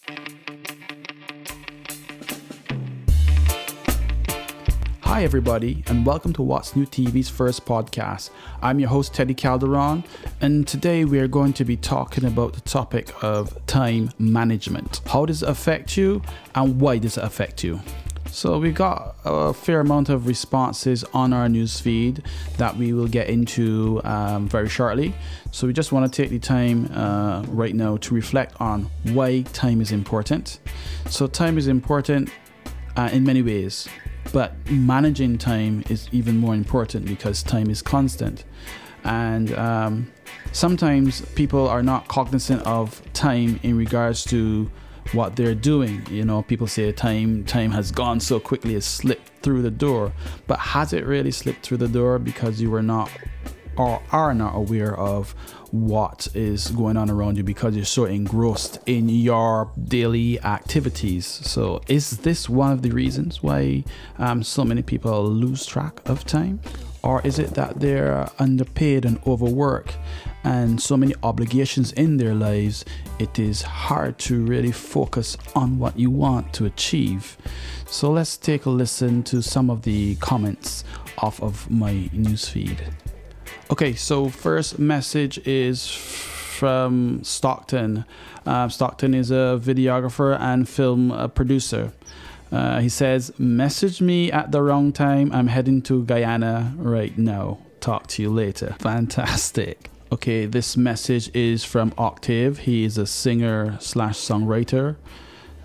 Hi everybody, and welcome to What's New TV's first podcast. I'm your host Teddy Calderon, and today we are going to be talking about the topic of time management. How does it affect you, and why does it affect you? So we got a fair amount of responses on our news feed that we will get into very shortly. So we just want to take the time right now to reflect on why time is important. So time is important in many ways. But managing time is even more important because time is constant. And sometimes people are not cognizant of time in regards to what they're doing. You know, people say time has gone so quickly, it's slipped through the door. But has it really slipped through the door because you were not or are not aware of what is going on around you because you're so engrossed in your daily activities? So is this one of the reasons why so many people lose track of time? Or is it that they're underpaid and overworked and so many obligations in their lives, it is hard to really focus on what you want to achieve? So let's take a listen to some of the comments off of my newsfeed. Okay, so first message is from Stockton. Stockton is a videographer and film producer. He says, message me at the wrong time. I'm heading to Guyana right now. Talk to you later. Fantastic. Okay, this message is from Octave. He is a singer/songwriter.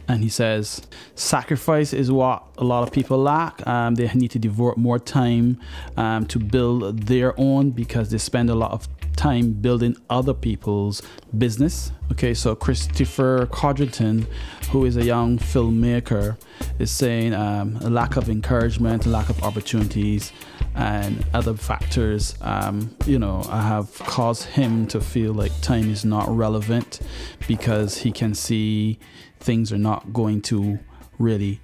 And he says, sacrifice is what a lot of people lack. They need to devote more time to build their own because they spend a lot of time building other people's business. Okay, so Christopher Codrington, who is a young filmmaker, is saying a lack of encouragement, lack of opportunities, and other factors, have caused him to feel like time is not relevant because he can see things are not going to really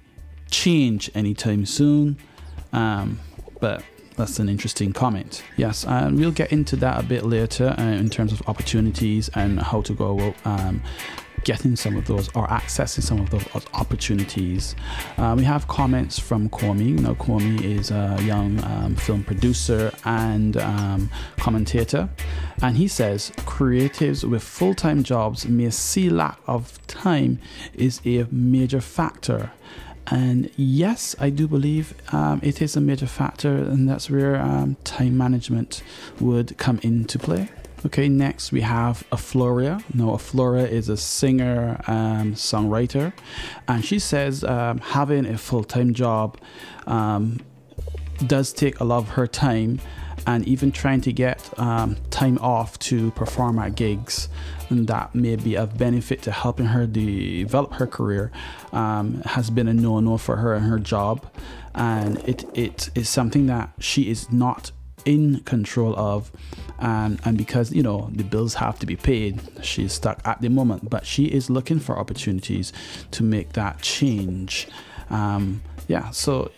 change anytime soon. But that's an interesting comment. Yes, and we'll get into that a bit later in terms of opportunities and how to go about getting some of those or accessing some of those opportunities. We have comments from Kwame. Now, Kwame is a young film producer and commentator, and he says creatives with full-time jobs may see lack of time is a major factor. And yes, I do believe it is a major factor, and that's where time management would come into play. Okay, next we have Afloria. Now, Afloria is a singer, songwriter, and she says having a full-time job does take a lot of her time, and even trying to get time off to perform at gigs, and that may be of benefit to helping her develop her career, has been a no-no for her and her job, and it is something that she is not in control of, and because the bills have to be paid, she's stuck at the moment, but she is looking for opportunities to make that change. So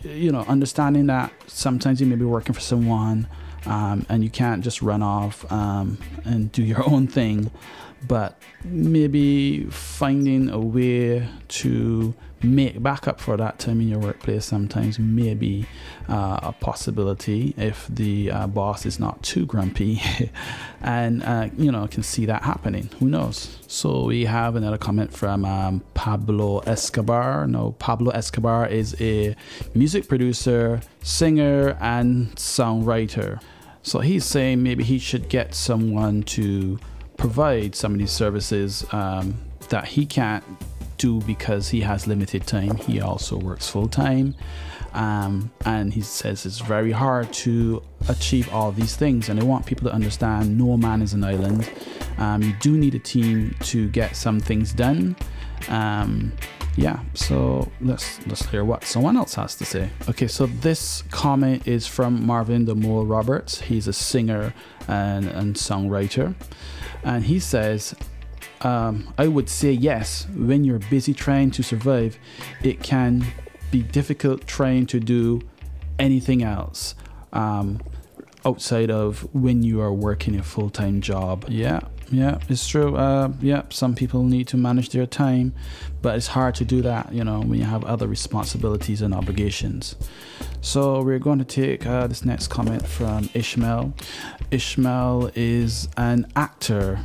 understanding that sometimes you may be working for someone and you can't just run off and do your own thing, but maybe finding a way to make back up for that time in your workplace sometimes may be a possibility if the boss is not too grumpy and can see that happening. Who knows? So we have another comment from Pablo Escobar. Now, Pablo Escobar is a music producer, singer, and songwriter. So he's saying maybe he should get someone to provide some of these services that he can't do because he has limited time. He also works full time, and he says it's very hard to achieve all these things. And I want people to understand no man is an island. You do need a team to get some things done. So let's hear what someone else has to say. Okay, so this comment is from Marvin the Mole Roberts. He's a singer and songwriter, and he says, I would say yes. When you're busy trying to survive, it can be difficult trying to do anything else outside of when you are working a full-time job. Yeah, Yeah, it's true. Yeah, some people need to manage their time, but it's hard to do that, when you have other responsibilities and obligations. So we're going to take this next comment from Ishmael. Ishmael is an actor,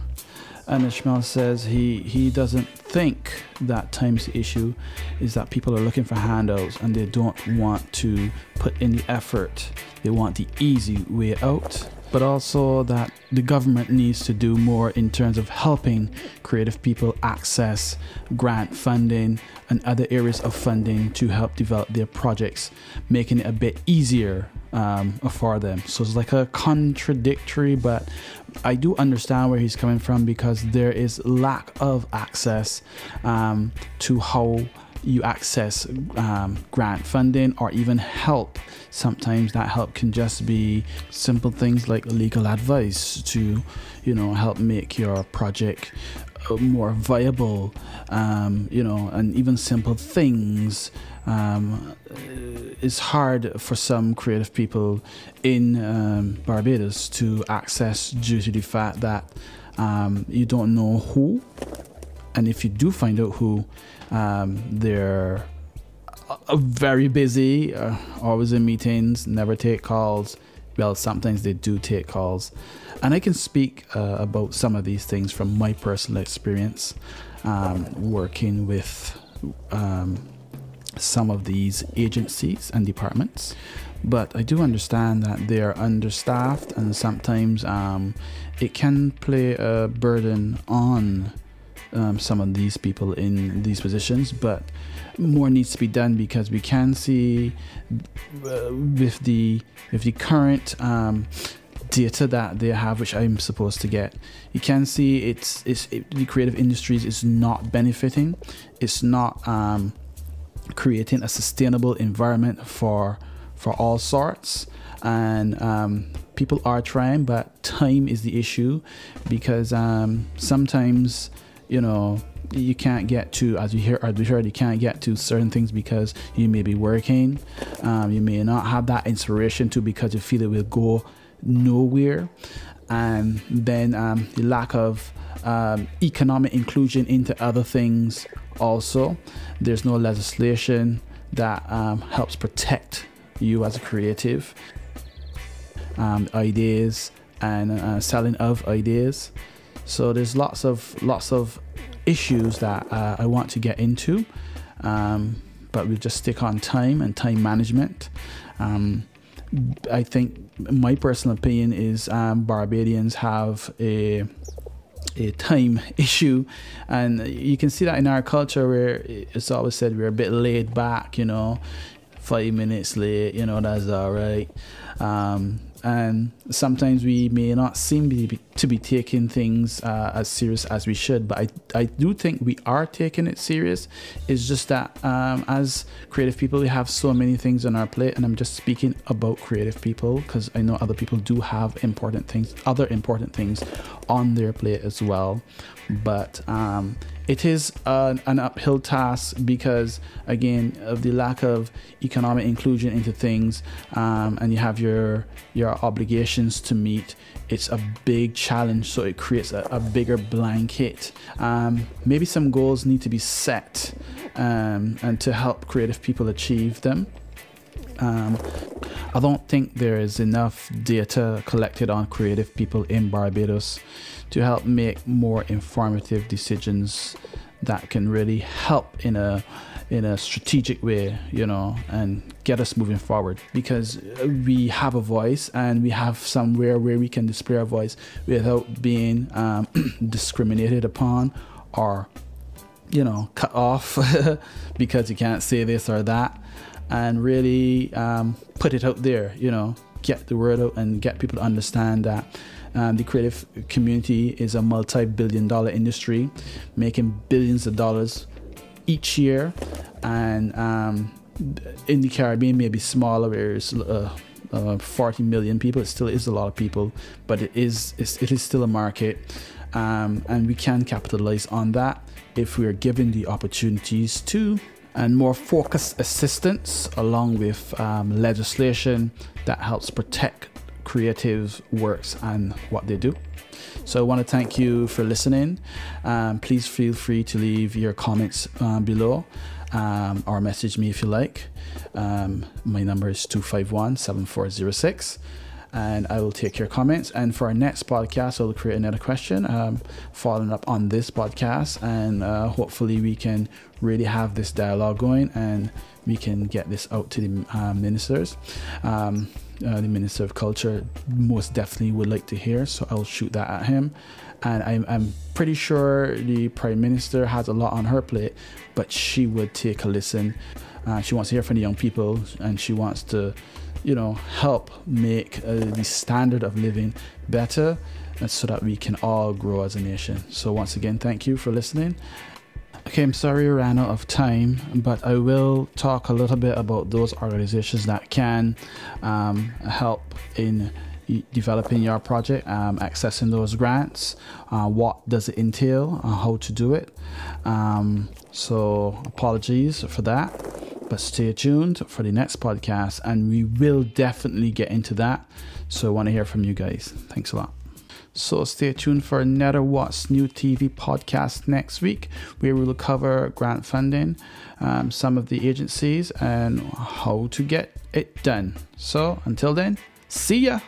and Ishmael says he doesn't think that time's issue is that people are looking for handouts and they don't want to put in the effort. They want the easy way out. But also that the government needs to do more in terms of helping creative people access grant funding and other areas of funding to help develop their projects, making it a bit easier for them. So it's like a contradictory, but I do understand where he's coming from, because there is lack of access to how you access grant funding or even help. Sometimes that help can just be simple things like legal advice to, help make your project more viable, and even simple things. It's hard for some creative people in Barbados to access due to the fact that you don't know who, and if you do find out who, they're very busy, always in meetings, never take calls. Well, sometimes they do take calls, and I can speak about some of these things from my personal experience working with some of these agencies and departments. But I do understand that they are understaffed, and sometimes it can play a burden on some of these people in these positions, but more needs to be done, because we can see with the current data that they have, which I'm supposed to get, you can see the creative industries is not benefiting. It's not creating a sustainable environment for all sorts, and people are trying, but time is the issue, because sometimes you can't get to, as we heard, you can't get to certain things because you may be working. You may not have that inspiration to, because you feel it will go nowhere. And then the lack of economic inclusion into other things also. There's no legislation that helps protect you as a creative. Ideas and selling of ideas. So there's lots of issues that I want to get into, but we'll just stick on time and time management. I think my personal opinion is Barbadians have a time issue, and you can see that in our culture, where it's always said we're a bit laid back, 5 minutes late, that's all right. And sometimes we may not seem to be taking things as serious as we should, but I do think we are taking it serious. It's just that as creative people, we have so many things on our plate, and I'm just speaking about creative people because I know other people do have other important things on their plate as well. But it is an uphill task because, again, of the lack of economic inclusion into things, and you have your obligations to meet. It's a big challenge, so it creates a bigger blanket. Maybe some goals need to be set, and to help creative people achieve them. I don't think there is enough data collected on creative people in Barbados to help make more informative decisions that can really help in a strategic way, and get us moving forward, because we have a voice and we have somewhere where we can display our voice without being discriminated upon or cut off because you can't say this or that, and really put it out there, get the word out and get people to understand that the creative community is a multi-billion-dollar industry making billions of dollars each year, and in the Caribbean maybe smaller, where it's 40 million people. It still is a lot of people, but it is still a market, and we can capitalize on that if we are given the opportunities to, and more focused assistance along with legislation that helps protect creative works and what they do. So I want to thank you for listening. Please feel free to leave your comments below or message me if you like. My number is 251-7406. And I will take your comments. And for our next podcast, I'll create another question following up on this podcast. And hopefully we can really have this dialogue going and we can get this out to the ministers. The Minister of Culture most definitely would like to hear, so I'll shoot that at him. And I'm pretty sure the Prime Minister has a lot on her plate, but she would take a listen. She wants to hear from the young people, and she wants to, help make the standard of living better, so that we can all grow as a nation. So once again, thank you for listening. Okay, I'm sorry I ran out of time, but I will talk a little bit about those organizations that can help in developing your project, accessing those grants, what does it entail, how to do it. So apologies for that, but stay tuned for the next podcast and we will definitely get into that. So I want to hear from you guys. Thanks a lot. So stay tuned for another What's New TV podcast next week, where we will cover grant funding, some of the agencies, and how to get it done. So until then, see ya.